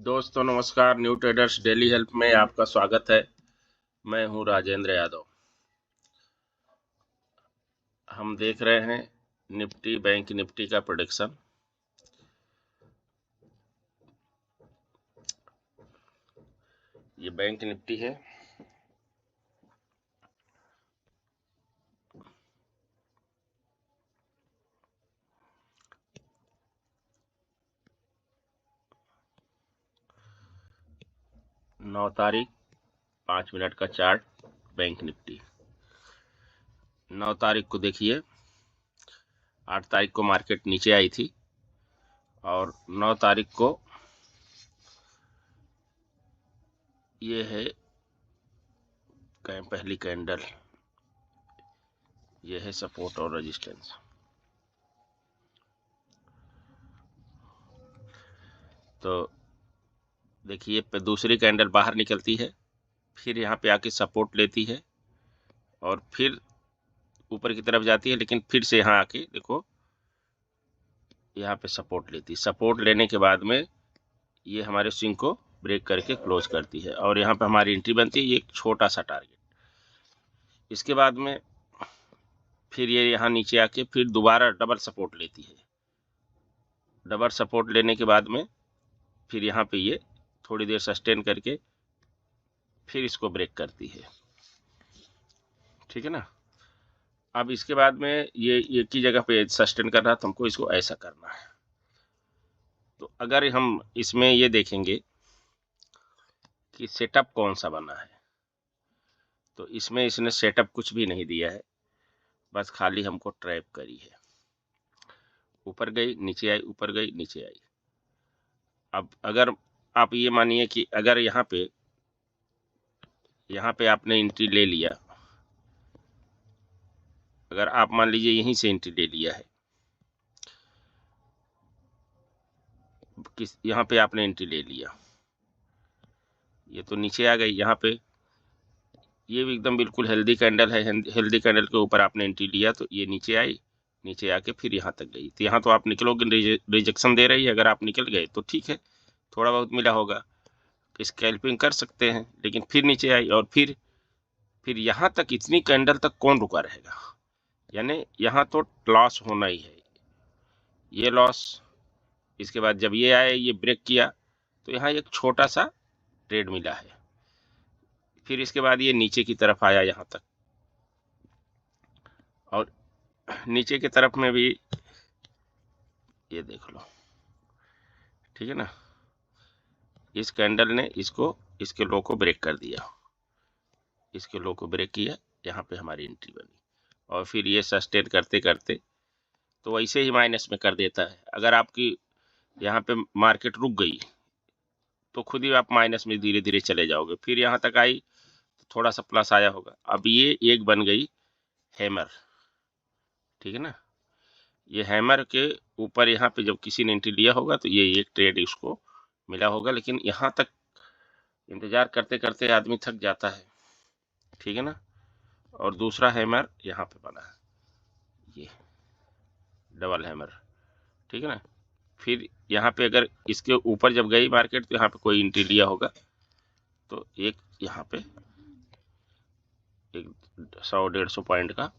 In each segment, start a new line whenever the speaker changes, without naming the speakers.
दोस्तों नमस्कार। New traders daily help में आपका स्वागत है। मैं हूं राजेंद्र यादव। हम देख रहे हैं निफ्टी बैंक निफ्टी का प्रेडिक्शन। ये बैंक निफ्टी है। नौ तारीख 5 मिनट का चार्ट बैंक निफ्टी। 9 तारीख को देखिए, 8 तारीख को मार्केट नीचे आई थी और 9 तारीख को ये है पहली कैंडल, ये है सपोर्ट और रेजिस्टेंस। तो देखिए दूसरी कैंडल बाहर निकलती है, फिर यहाँ पे आके सपोर्ट लेती है और फिर ऊपर की तरफ जाती है, लेकिन फिर से यहाँ आके देखो यहाँ पे सपोर्ट लेती है। सपोर्ट लेने के बाद में ये हमारे स्विंग को ब्रेक करके क्लोज करती है और यहाँ पे हमारी एंट्री बनती है। ये एक छोटा सा टारगेट। इसके बाद में फिर ये यहाँ नीचे आके फिर दोबारा डबल सपोर्ट लेती है। डबल सपोर्ट लेने के बाद में फिर यहाँ पे ये थोड़ी देर सस्टेन करके फिर इसको ब्रेक करती है। ठीक है ना। अब इसके बाद में ये एक ही जगह पे सस्टेन कर रहा, तो हमको इसको ऐसा करना है। तो अगर हम इसमें ये देखेंगे कि सेटअप कौन सा बना है, तो इसमें इसने सेटअप कुछ भी नहीं दिया है, बस खाली हमको ट्रैप करी है। ऊपर गई नीचे आई, ऊपर गई नीचे आई। अब अगर आप ये मानिए कि अगर यहाँ पे आपने एंट्री ले लिया, अगर आप मान लीजिए यहीं से एंट्री ले लिया है, यहाँ पे आपने एंट्री ले लिया, ये तो नीचे आ गई। यहाँ पे ये भी एकदम बिल्कुल हेल्दी कैंडल है। हेल्दी कैंडल के ऊपर आपने एंट्री लिया तो ये नीचे आई, नीचे आके फिर यहाँ तक गई। तो यहाँ तो आप निकलोगे, रिजेक्शन दे रही है। अगर आप निकल गए तो ठीक है, थोड़ा बहुत मिला होगा, स्कैल्पिंग कर सकते हैं। लेकिन फिर नीचे आई और फिर यहाँ तक, इतनी कैंडल तक कौन रुका रहेगा? यानी यहाँ तो लॉस होना ही है, ये लॉस। इसके बाद जब ये आए, ये ब्रेक किया, तो यहाँ एक छोटा सा ट्रेड मिला है। फिर इसके बाद ये नीचे की तरफ आया यहाँ तक, और नीचे की तरफ में भी ये देख लो। ठीक है ना। इस कैंडल ने इसके लो को ब्रेक कर दिया, इसके लो को ब्रेक किया, यहाँ पे हमारी एंट्री बनी और फिर ये सस्टेन करते करते तो वैसे ही माइनस में कर देता है। अगर आपकी यहाँ पे मार्केट रुक गई तो खुद ही आप माइनस में धीरे धीरे चले जाओगे। फिर यहाँ तक आई तो थोड़ा सा प्लस आया होगा। अब ये एक बन गई हैमर। ठीक है ना। ये हैमर के ऊपर यहाँ पे जब किसी ने एंट्री लिया होगा तो ये एक ट्रेड उसको मिला होगा, लेकिन यहाँ तक इंतजार करते करते आदमी थक जाता है। ठीक है ना। और दूसरा हैमर यहाँ पे बना है, ये डबल हैमर। ठीक है ना। फिर यहाँ पे अगर इसके ऊपर जब गई मार्केट तो यहाँ पे कोई एंट्री लिया होगा, तो एक यहाँ पे एक 100-150 पॉइंट का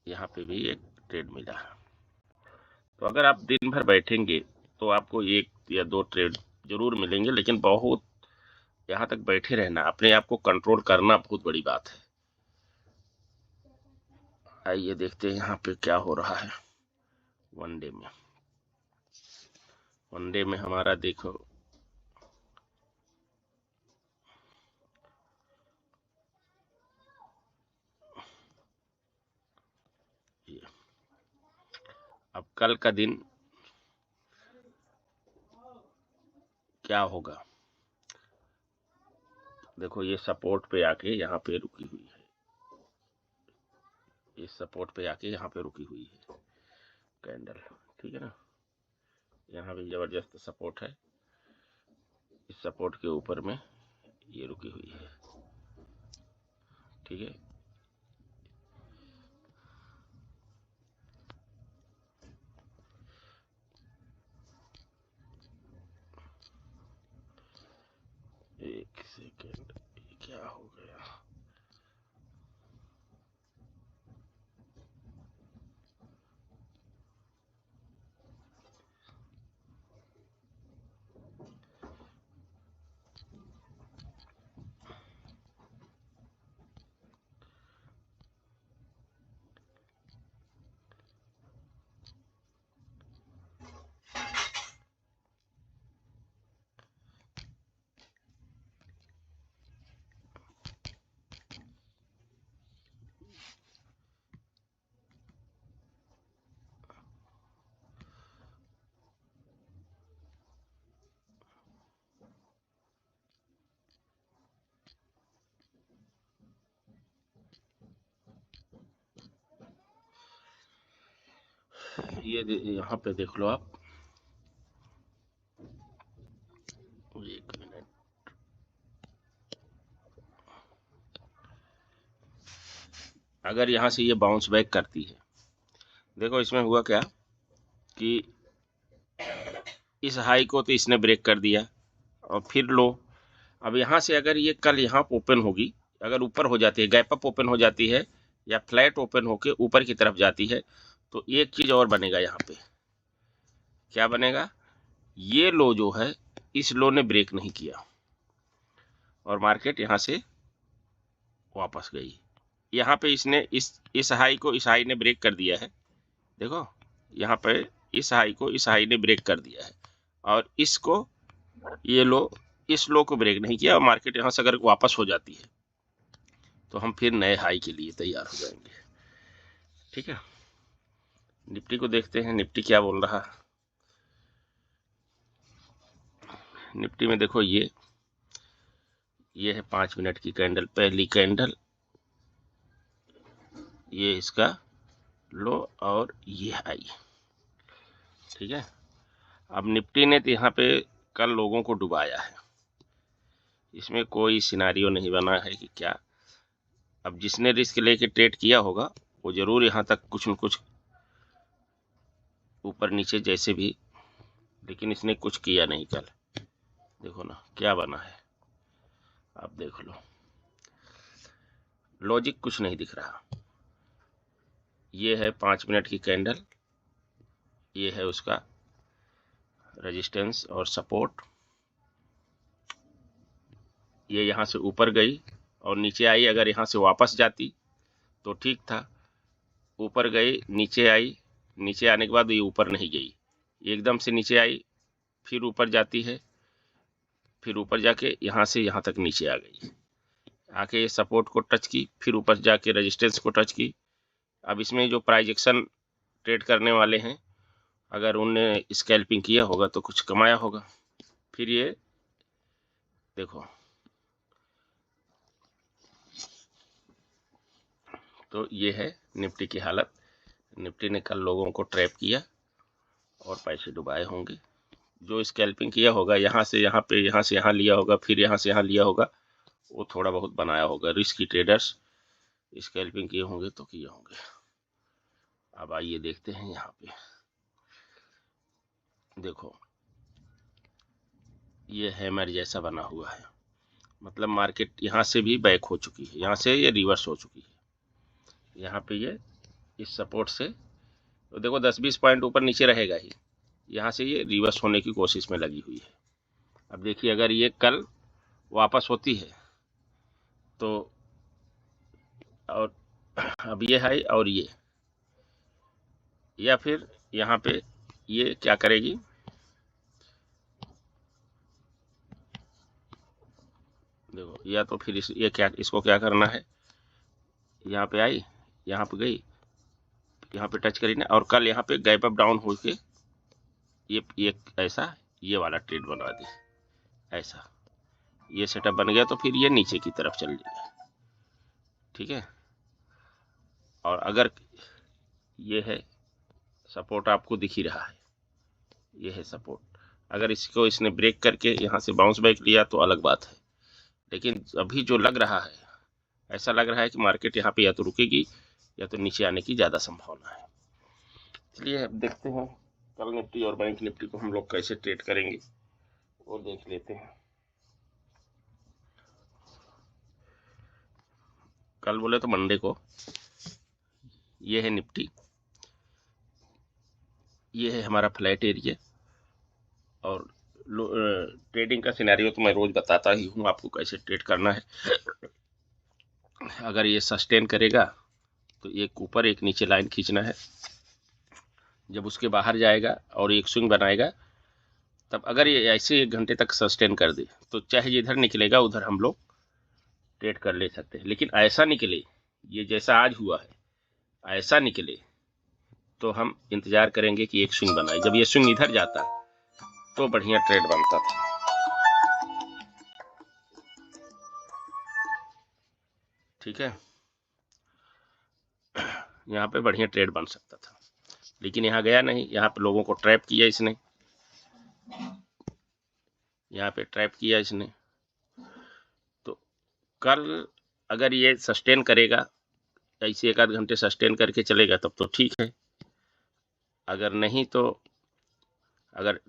यहाँ पे भी एक ट्रेड मिला है। तो अगर आप दिन भर बैठेंगे तो आपको एक या दो ट्रेड जरूर मिलेंगे, लेकिन बहुत यहाँ तक बैठे रहना, अपने आप को कंट्रोल करना बहुत बड़ी बात है। आइए देखते हैं यहाँ पे क्या हो रहा है वनडे में। वनडे में हमारा देखो, ये अब कल का दिन क्या होगा। देखो ये सपोर्ट पे आके यहाँ पे रुकी हुई है, इस सपोर्ट पे आके यहाँ पे रुकी हुई है कैंडल। ठीक है ना। यहाँ भी जबरदस्त सपोर्ट है, इस सपोर्ट के ऊपर में ये रुकी हुई है। ठीक है। सेकेंड, क्या हो गया? ये यहाँ पे देख लो आप, एक मिनट, अगर यहाँ से ये बाउंस बैक करती है, देखो इसमें हुआ क्या कि इस हाई को तो इसने ब्रेक कर दिया और फिर लो। अब यहाँ से अगर ये कल यहाँ ओपन होगी, अगर ऊपर हो जाती है, गैप अप ओपन हो जाती है या फ्लैट ओपन होके ऊपर की तरफ जाती है, तो एक चीज और बनेगा यहाँ पे। क्या बनेगा? ये लो जो है, इस लो ने ब्रेक नहीं किया और मार्केट यहाँ से वापस गई। यहाँ पे इसने इस हाई को इस हाई ने ब्रेक कर दिया है। देखो यहाँ पे इस हाई को इस हाई ने ब्रेक कर दिया है और इसको ये लो, इस लो को ब्रेक नहीं किया और मार्केट यहाँ से अगर वापस हो जाती है तो हम फिर नए हाई के लिए तैयार हो जाएंगे। ठीक है, निफ्टी को देखते हैं, निफ्टी क्या बोल रहा है। निफ्टी में देखो ये है 5 मिनट की कैंडल, पहली कैंडल, ये इसका लो और ये हाई। ठीक है, अब निफ्टी ने तो यहाँ पे कल लोगों को डुबाया है, इसमें कोई सिनारियो नहीं बना है कि क्या। अब जिसने रिस्क लेके ट्रेड किया होगा वो जरूर यहाँ तक कुछ न कुछ ऊपर नीचे जैसे भी, लेकिन इसने कुछ किया नहीं कल। देखो ना क्या बना है, आप देख लो, लॉजिक कुछ नहीं दिख रहा। ये है 5 मिनट की कैंडल, ये है उसका रेजिस्टेंस और सपोर्ट। ये यहाँ से ऊपर गई और नीचे आई, अगर यहाँ से वापस जाती तो ठीक था। ऊपर गई, नीचे आई, नीचे आने के बाद ये ऊपर नहीं गई, एकदम से नीचे आई, फिर ऊपर जाती है, फिर ऊपर जाके यहाँ से यहाँ तक नीचे आ गई, आके सपोर्ट को टच की, फिर ऊपर जाके रेजिस्टेंस को टच की। अब इसमें जो प्राइस एक्शन ट्रेड करने वाले हैं, अगर उनने स्कैल्पिंग किया होगा तो कुछ कमाया होगा। फिर ये देखो, तो ये है निफ्टी की हालत। निफ्टी ने कल लोगों को ट्रैप किया और पैसे डुबाए होंगे। जो स्कैल्पिंग किया होगा, यहाँ से यहाँ पे, यहाँ से यहाँ लिया होगा, फिर यहाँ से यहाँ लिया होगा, वो थोड़ा बहुत बनाया होगा। रिस्की ट्रेडर्स स्कैल्पिंग किए होंगे तो किए होंगे। अब आइए देखते हैं, यहाँ पे देखो ये हैमर जैसा बना हुआ है, मतलब मार्केट यहाँ से भी बैक हो चुकी है, यहाँ से ये रिवर्स हो चुकी है। यहाँ पे ये इस सपोर्ट से तो देखो 10-20 पॉइंट ऊपर नीचे रहेगा ही, यहाँ से ये रिवर्स होने की कोशिश में लगी हुई है। अब देखिए अगर ये कल वापस होती है तो, और अब ये हाई और ये, या फिर यहाँ पे ये क्या करेगी, देखो, या तो फिर ये क्या, इसको क्या करना है, यहाँ पे आई, यहाँ पे गई, यहाँ पे टच करी ना, और कल यहाँ पे गैप अप डाउन हो के ये ऐसा ये वाला ट्रेड बना दे, ऐसा ये सेटअप बन गया तो फिर ये नीचे की तरफ चल जाएगा। ठीक है, और अगर ये है सपोर्ट, आपको दिख ही रहा है, ये है सपोर्ट, अगर इसको इसने ब्रेक करके यहाँ से बाउंस बैक लिया तो अलग बात है। लेकिन अभी जो लग रहा है, ऐसा लग रहा है कि मार्केट यहाँ पे या तो रुकेगी या तो नीचे आने की ज़्यादा संभावना है। इसलिए अब देखते हैं कल निफ्टी और बैंक निफ्टी को हम लोग कैसे ट्रेड करेंगे वो देख लेते हैं। कल बोले तो मंडे को। ये है निफ्टी, ये है हमारा फ्लैट एरिया। और ट्रेडिंग का सिनेरियो तो मैं रोज बताता ही हूँ आपको कैसे ट्रेड करना है। अगर ये सस्टेन करेगा तो एक ऊपर एक नीचे लाइन खींचना है। जब उसके बाहर जाएगा और एक स्विंग बनाएगा, तब अगर ये ऐसे 1 घंटे तक सस्टेन कर दे तो चाहे इधर निकलेगा उधर हम लोग ट्रेड कर ले सकते हैं। लेकिन ऐसा निकले, ये जैसा आज हुआ है ऐसा निकले, तो हम इंतजार करेंगे कि एक स्विंग बनाए। जब ये स्विंग इधर जाता तो बढ़िया ट्रेड बनता था। ठीक है, यहाँ पे बढ़िया ट्रेड बन सकता था, लेकिन यहाँ गया नहीं। यहाँ पे लोगों को ट्रैप किया इसने, यहाँ पे ट्रैप किया इसने। तो कल अगर ये सस्टेन करेगा, ऐसे 1 आध घंटे सस्टेन करके चलेगा तब तो ठीक है। अगर नहीं तो अगर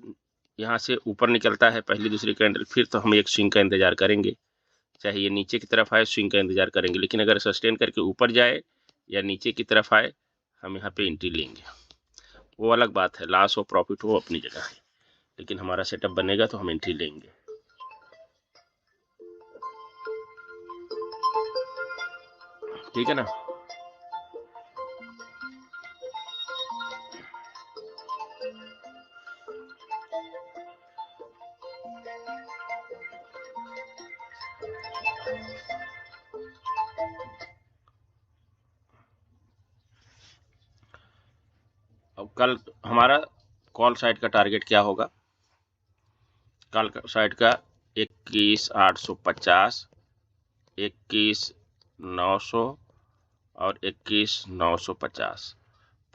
यहाँ से ऊपर निकलता है पहली दूसरी कैंडल, फिर तो हम एक स्विंग का इंतजार करेंगे। चाहे ये नीचे की तरफ आए, स्विंग का इंतजार करेंगे। लेकिन अगर सस्टेन करके ऊपर जाए या नीचे की तरफ आए, हम यहाँ पे एंट्री लेंगे। वो अलग बात है, लॉस हो प्रॉफिट हो अपनी जगह है, लेकिन हमारा सेटअप बनेगा तो हम एंट्री लेंगे। ठीक है ना। अब कल हमारा कॉल साइड का टारगेट क्या होगा? कॉल साइड का 21,850, 21,900 और 21,950।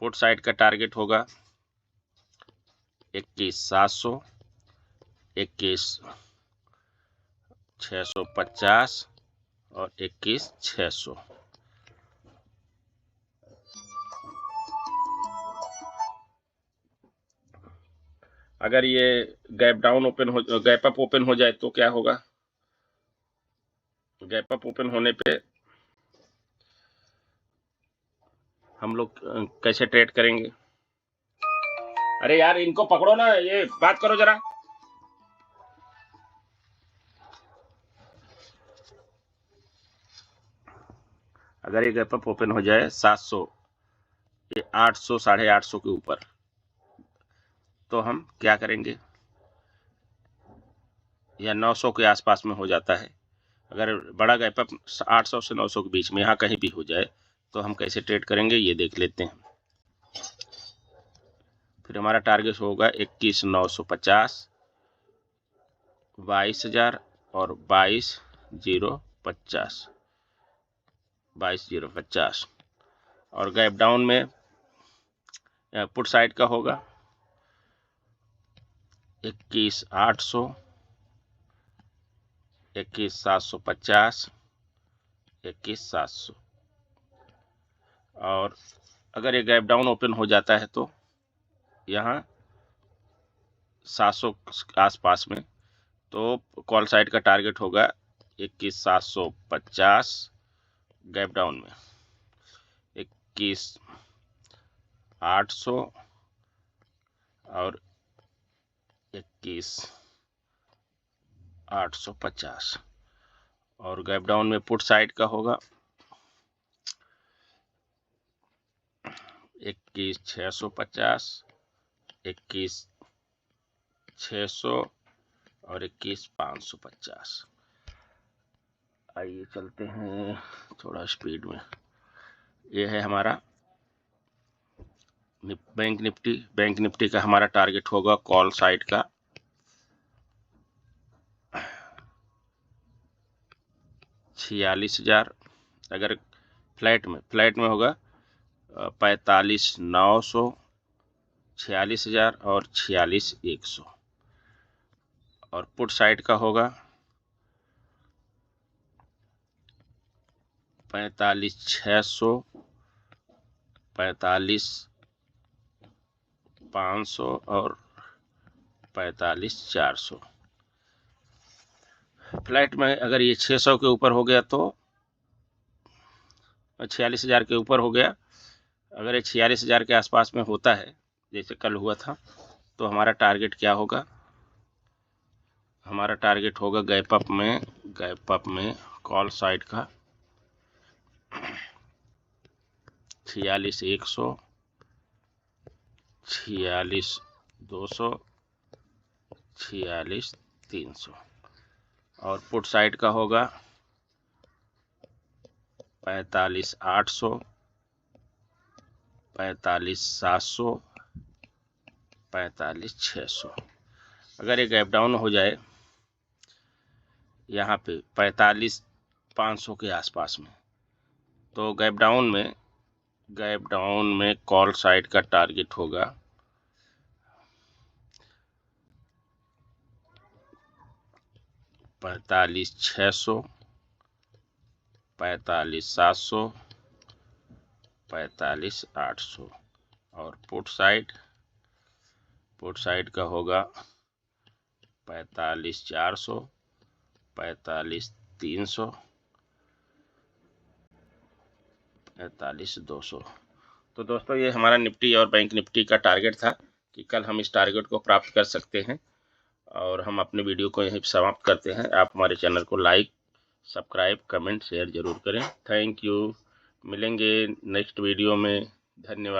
पुट साइड का टारगेट होगा 21,700, 21,650 और 21,600। अगर ये गैप डाउन ओपन हो, गैप अप ओपन हो जाए तो क्या होगा? गैप अप ओपन होने पे हम लोग कैसे ट्रेड करेंगे? अरे यार इनको पकड़ो ना, ये बात करो जरा। अगर ये गैप अप ओपन हो जाए 700, ये 800, 850 के ऊपर, तो हम क्या करेंगे? या 900 के आसपास में हो जाता है। अगर बड़ा गैप अप 800 से 900 के बीच में यहाँ कहीं भी हो जाए तो हम कैसे ट्रेड करेंगे ये देख लेते हैं। फिर हमारा टारगेट होगा 21,950, 22,000 और 22,050, 22,050। और गैप डाउन में पुट साइड का होगा 21,800, 21,750, 21,700। और अगर ये गैप डाउन ओपन हो जाता है तो यहाँ 700 आसपास में, तो कॉल साइड का टारगेट होगा 21,750 गैप डाउन में, 21,800 और 21,850। और गैप डाउन में पुट साइड का होगा 21,650, 21,600 और 21,550। आइए चलते हैं थोड़ा स्पीड में। ये है हमारा बैंक निफ्टी। बैंक निफ्टी का हमारा टारगेट होगा कॉल साइड का 46,000। अगर फ्लैट में होगा 45,900, 46,000 और 46,100। और पुट साइड का होगा 45,600, 45,500 और 45,400। फ्लैट में अगर ये 600 के ऊपर हो गया तो 46,000 के ऊपर हो गया। अगर ये 46,000 के आसपास में होता है जैसे कल हुआ था, तो हमारा टारगेट क्या होगा? हमारा टारगेट होगा गैप अप में कॉल साइड का 46,100, 46,200, 46,300 और पुट साइड का होगा 45,800, 45,700, 45,600। अगर ये गैप डाउन हो जाए यहाँ पे 45,500 के आसपास में, तो गैप डाउन में कॉल साइड का टारगेट होगा 45,600, 45,700, 45,800 और पुट साइड का होगा 45,400, 45,300, 45,200। तो दोस्तों ये हमारा निफ्टी और बैंक निफ्टी का टारगेट था कि कल हम इस टारगेट को प्राप्त कर सकते हैं। और हम अपने वीडियो को यहीं समाप्त करते हैं। आप हमारे चैनल को लाइक, सब्सक्राइब, कमेंट, शेयर जरूर करें। Thank you. मिलेंगे नेक्स्ट वीडियो में। धन्यवाद।